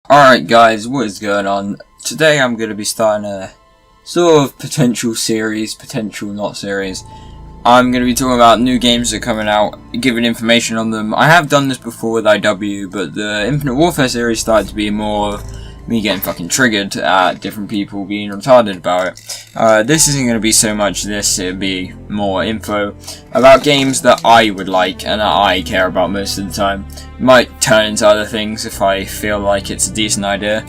Alright guys, what is going on? Today I'm going to be starting a sort of potential series, potential not series. I'm going to be talking about new games that are coming out, giving information on them. I have done this before with IW, but the Infinite Warfare series started to be more me getting fucking triggered at different people being retarded about it. This isn't going to be so much this, it'll be more info about games that I would like and that I care about most of the time. It might turn into other things if I feel like it's a decent idea.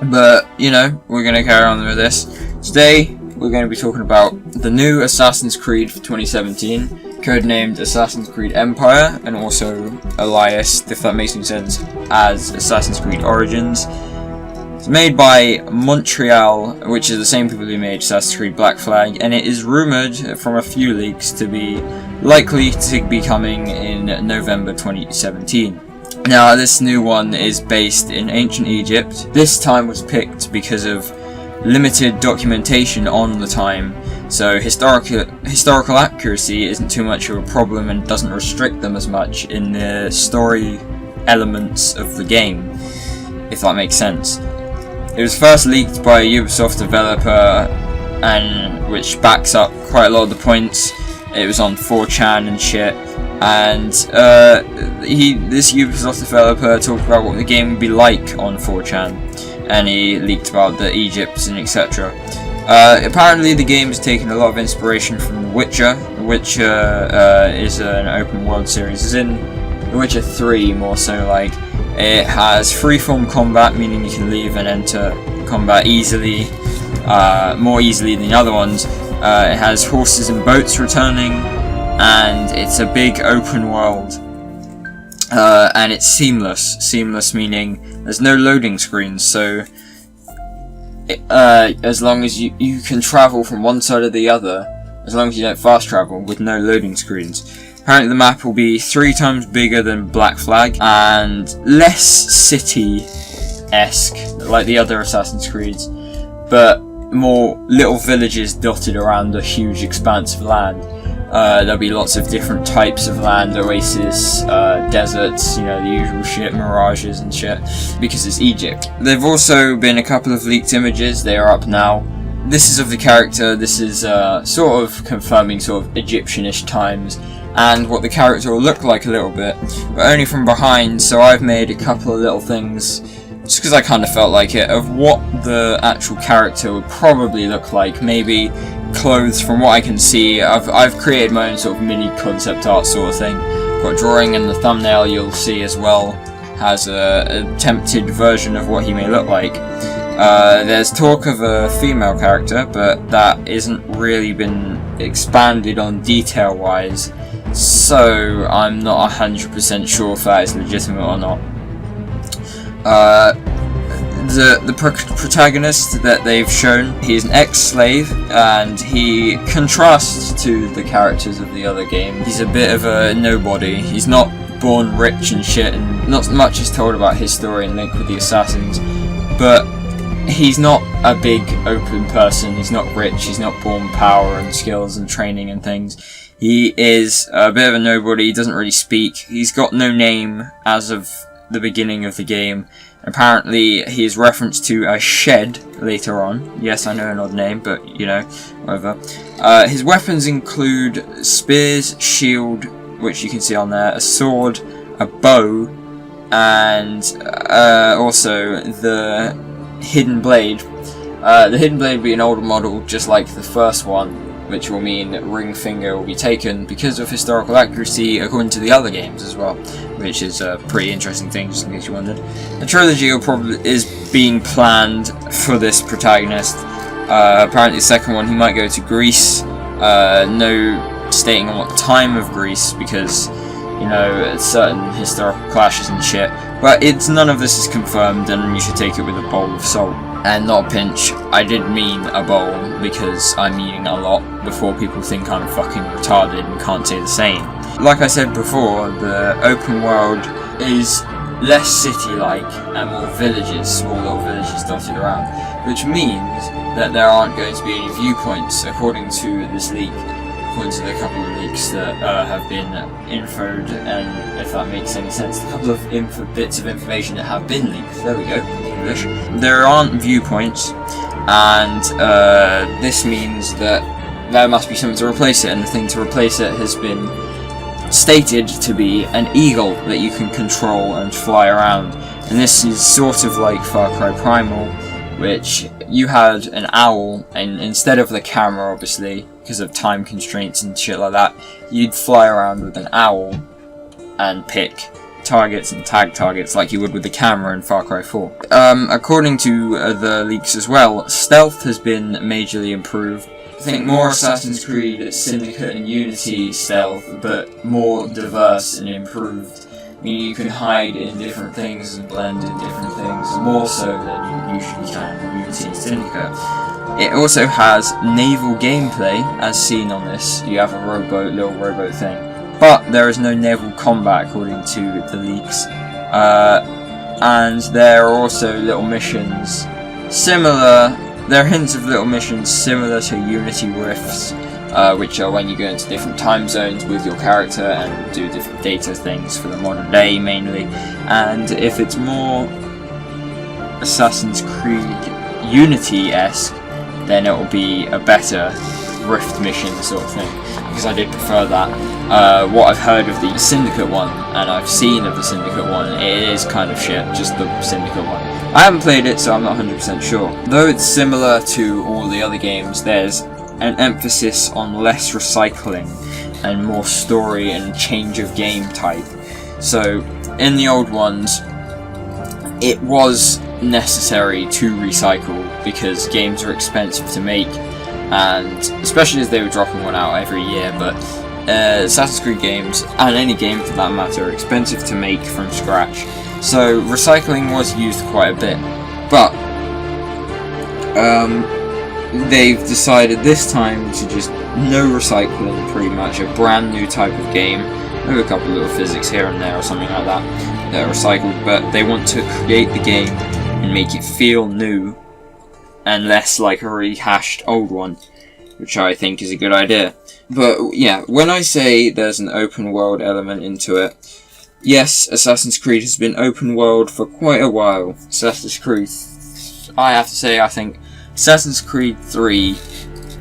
But, you know, we're going to carry on with this. Today, we're going to be talking about the new Assassin's Creed for 2017, codenamed Assassin's Creed Empire, and also Elias, if that makes any sense, as Assassin's Creed Origins. It's made by Montreal, which is the same people who made Assassin's Creed Black Flag, and it is rumoured from a few leaks to be likely to be coming in November 2017. Now, this new one is based in ancient Egypt. This time was picked because of limited documentation on the time, so historical accuracy isn't too much of a problem and doesn't restrict them as much in the story elements of the game, if that makes sense. It was first leaked by a Ubisoft developer, and which backs up quite a lot of the points. It was on 4chan and shit, and this Ubisoft developer talked about what the game would be like on 4chan, and he leaked about the Egypt and etc. Apparently the game has taken a lot of inspiration from The Witcher. The Witcher is an open world series, as in The Witcher 3 more so like. It has freeform combat, meaning you can leave and enter combat easily, more easily than the other ones. It has horses and boats returning, and it's a big open world. And it's seamless. Seamless meaning there's no loading screens, so as long as you can travel from one side to the other, as long as you don't fast travel with no loading screens. Apparently the map will be 3 times bigger than Black Flag and less city-esque like the other Assassin's Creeds, but more little villages dotted around a huge expanse of land. There'll be lots of different types of land, oases, deserts, you know, the usual shit, mirages and shit, because it's Egypt. There've also been a couple of leaked images, they are up now. This is of the character, this is sort of confirming sort of Egyptianish times, and what the character will look like a little bit, but only from behind, so I've made a couple of little things, just because I kind of felt like it, of what the actual character would probably look like. Maybe clothes from what I can see. I've created my own sort of mini concept art sort of thing. Got a drawing, and the thumbnail you'll see as well has a attempted version of what he may look like. There's talk of a female character, but that isn't really been expanded on detail wise, so I'm not 100% sure if that is legitimate or not. The protagonist that they've shown, he's an ex-slave, and he contrasts to the characters of the other game. He's a bit of a nobody. He's not born rich and shit, and not much is told about his story and link with the assassins, but he's not a big open person. He's not rich, he's not born power and skills and training and things. He is a bit of a nobody, he doesn't really speak, he's got no name as of the beginning of the game. Apparently he is referenced to a shed later on. Yes, I know an odd name, but you know, whatever. His weapons include spears, shield, which you can see on there, a sword, a bow, and also the hidden blade. The hidden blade will be an older model, just like the first one, which will mean that ring finger will be taken because of historical accuracy according to the other games as well, which is a pretty interesting thing, just in case you wondered. The trilogy is being planned for this protagonist. Apparently the second one, he might go to Greece. No stating on what time of Greece, because, you know, certain historical clashes and shit. But none of this is confirmed, and you should take it with a bowl of salt. And not a pinch. I did mean a bowl, because I'm eating a lot before people think I'm fucking retarded and can't say the same. Like I said before, the open world is less city-like and more villages, small little villages dotted around, which means that there aren't going to be any viewpoints, according to this leak. points to a couple of leaks that have been infoed, and if that makes any sense, a couple of bits of information that have been leaked. There we go, English. There aren't viewpoints, and this means that there must be something to replace it, and the thing to replace it has been stated to be an eagle that you can control and fly around. And this is sort of like Far Cry Primal, which you had an owl, and instead of the camera, obviously, because of time constraints and shit like that, you'd fly around with an owl and pick targets and tag targets like you would with the camera in Far Cry 4. According to the leaks as well, stealth has been majorly improved. I think more Assassin's Creed, Syndicate and Unity stealth, but more diverse and improved. Meaning you can hide in different things and blend in different things, more so than you usually can in Unity and Syndicate. It also has naval gameplay, as seen on this. You have a little rowboat thing. But there is no naval combat according to the leaks. And there are also little missions similar. There are hints of little missions similar to Unity Rifts, which are when you go into different time zones with your character and do different data things for the modern day mainly. And if it's more Assassin's Creed Unity-esque, then it will be a better Rift mission sort of thing, because I did prefer that. What I've heard of the Syndicate one, and I've seen of the Syndicate one, it is kind of shit, just the Syndicate one. I haven't played it, so I'm not 100% sure. Though it's similar to all the other games, there's an emphasis on less recycling and more story and change of game type. So, in the old ones, it was necessary to recycle because games are expensive to make, and especially as they were dropping one out every year, but Assassin's Creed games, and any game for that matter, are expensive to make from scratch. So recycling was used quite a bit, but they've decided this time to just no recycling, pretty much a brand new type of game. Maybe a couple of little physics here and there or something like that that are recycled, but they want to create the game and make it feel new and less like a rehashed old one, which I think is a good idea. But yeah, when I say there's an open world element into it, yes, Assassin's Creed has been open world for quite a while. Assassin's Creed, I have to say, I think Assassin's Creed 3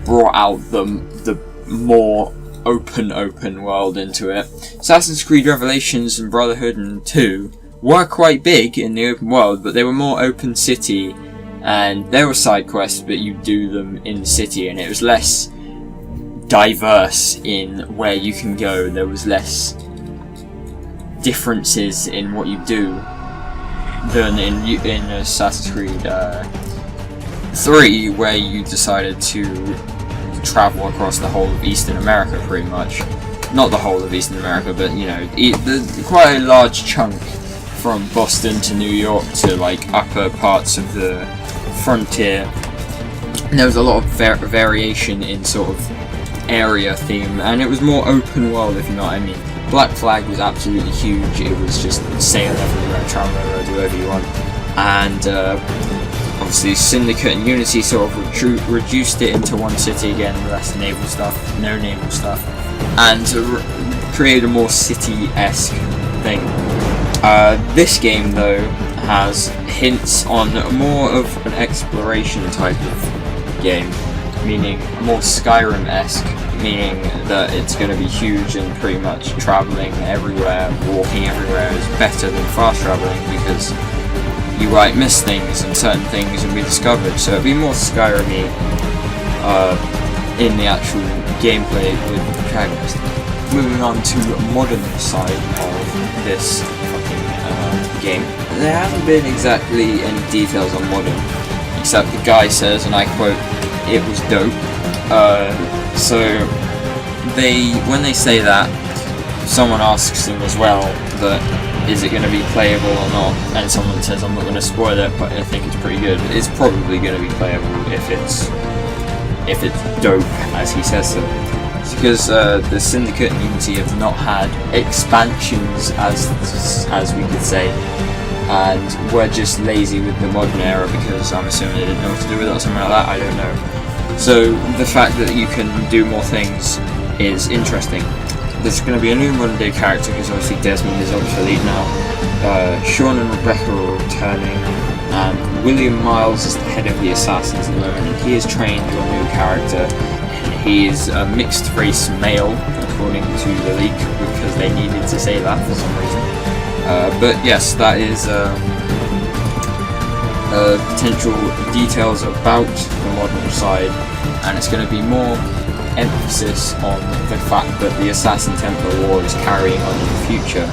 brought out the more open world into it. Assassin's Creed Revelations and Brotherhood and 2 were quite big in the open world, but they were more open city, and there were side quests, but you do them in the city, and it was less diverse in where you can go. There was less differences in what you do than in Assassin's Creed 3, where you decided to travel across the whole of Eastern America, pretty much. Not the whole of Eastern America, but you know, quite a large chunk from Boston to New York to like upper parts of the frontier. And there was a lot of variation in sort of area theme, and it was more open world, if you know what I mean. Black Flag was absolutely huge. It was just sail everywhere, travel everywhere, do whatever you want. And obviously Syndicate and Unity sort of reduced it into one city again, less naval stuff, no naval stuff, and created a more city-esque thing. This game though has hints on more of an exploration type of game, meaning more Skyrim-esque, meaning that it's going to be huge and pretty much travelling everywhere, walking everywhere is better than fast travelling, because you might miss things and certain things will be discovered, so it'll be more Skyrim-y in the actual gameplay with the protagonist. Moving on to the modern side of this fucking game. There haven't been exactly any details on modern, except the guy says, and I quote, "It was dope." So when they say that, someone asks them as well that is it going to be playable or not, and someone says, I'm not going to spoil it, but I think it's pretty good. It's probably going to be playable if it's dope, as he says so. It's because the Syndicate and Unity have not had expansions, as we could say, and we're just lazy with the modern era because I'm assuming they didn't know what to do with it or something like that, I don't know. So the fact that you can do more things is interesting. There's going to be a new modern day character because obviously Desmond is obsolete now. Sean and Rebecca are returning, and William Miles is the head of the Assassins at the moment, and he has trained your new character. He is a mixed race male, according to the leak, because they needed to say that for some reason. But yes, that is potential details about the modern side, and it's going to be more emphasis on the fact that the Assassin Templar War is carrying on in the future,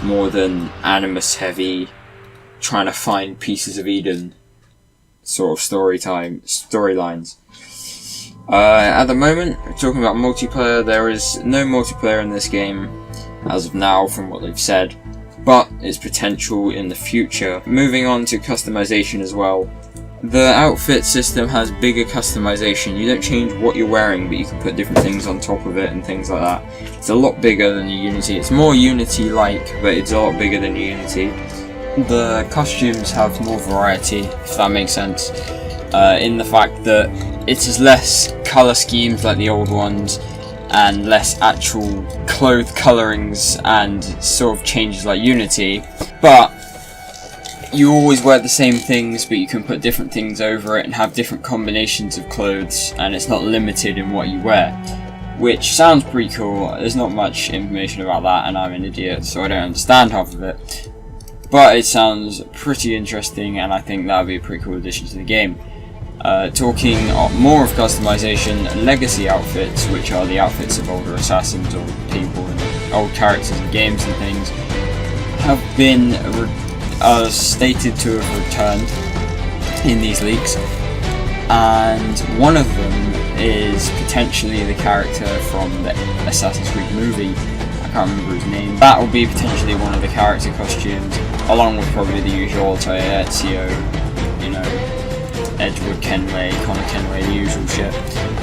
more than Animus heavy, trying to find pieces of Eden sort of storylines. At the moment, talking about multiplayer, there is no multiplayer in this game as of now from what they've said, but its potential in the future. Moving on to customization as well. The outfit system has bigger customization. You don't change what you're wearing, but you can put different things on top of it and things like that. It's a lot bigger than Unity. It's more Unity-like, but it's a lot bigger than Unity. The costumes have more variety, if that makes sense, in the fact that it's less colour schemes like the old ones, and less actual clothes colourings and sort of changes like Unity, but you always wear the same things, but you can put different things over it and have different combinations of clothes, and it's not limited in what you wear, which sounds pretty cool. There's not much information about that, and I'm an idiot, so I don't understand half of it, but it sounds pretty interesting, and I think that would be a pretty cool addition to the game. Talking more of customization, legacy outfits, which are the outfits of older assassins or people and old characters in games and things, have been stated to have returned in these leaks, and one of them is potentially the character from the Assassin's Creed movie. I can't remember his name. That will be potentially one of the character costumes, along with probably the usual Ezio, you know, Edward Kenway, Connor Kenway, the usual shit.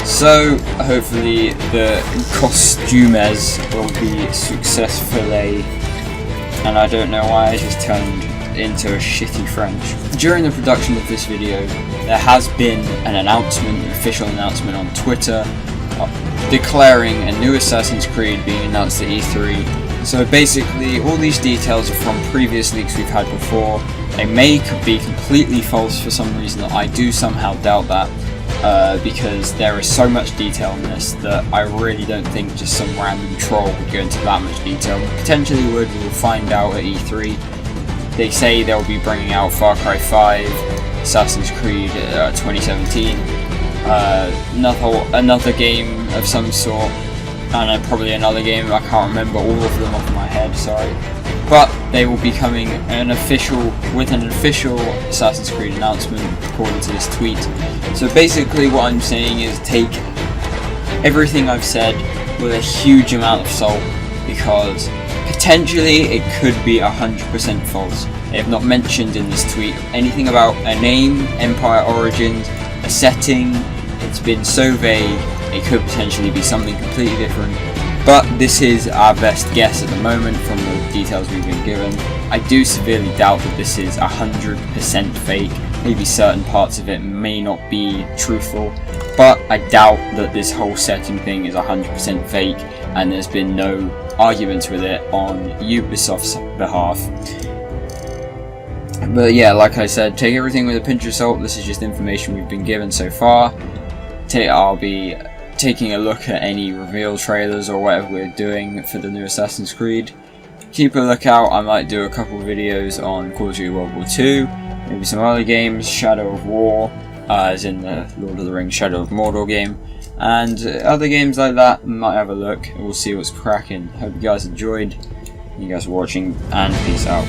So hopefully the costumes will be successfully, and I don't know why I just turned into a shitty French. During the production of this video, there has been an official announcement on Twitter, declaring a new Assassin's Creed being announced at E3. So basically, all these details are from previous leaks we've had before. They may be completely false for some reason. I do somehow doubt that, because there is so much detail in this that I really don't think just some random troll would go into that much detail. Potentially would, we'll find out at E3. They say they'll be bringing out Far Cry 5, Assassin's Creed 2017, another game of some sort, and probably another game. I can't remember all of them off my head, sorry. But they will be coming with an official Assassin's Creed announcement, according to this tweet. So basically what I'm saying is take everything I've said with a huge amount of salt, because potentially it could be 100% false. They have not mentioned in this tweet anything about a name, Empire Origins, a setting. It's been so vague, it could potentially be something completely different. But this is our best guess at the moment from the details we've been given. I do severely doubt that this is 100% fake. Maybe certain parts of it may not be truthful, but I doubt that this whole setting thing is 100% fake, and there's been no arguments with it on Ubisoft's behalf. But yeah, like I said, take everything with a pinch of salt. This is just information we've been given so far. I'll be taking a look at any reveal trailers or whatever we're doing for the new Assassin's Creed. Keep a lookout. I might do a couple videos on Call of Duty World War II, maybe some other games, Shadow of War, as in the Lord of the Rings Shadow of Mordor game, and other games like that. Might have a look, we'll see what's cracking. Hope you guys enjoyed, you guys are watching, and peace out.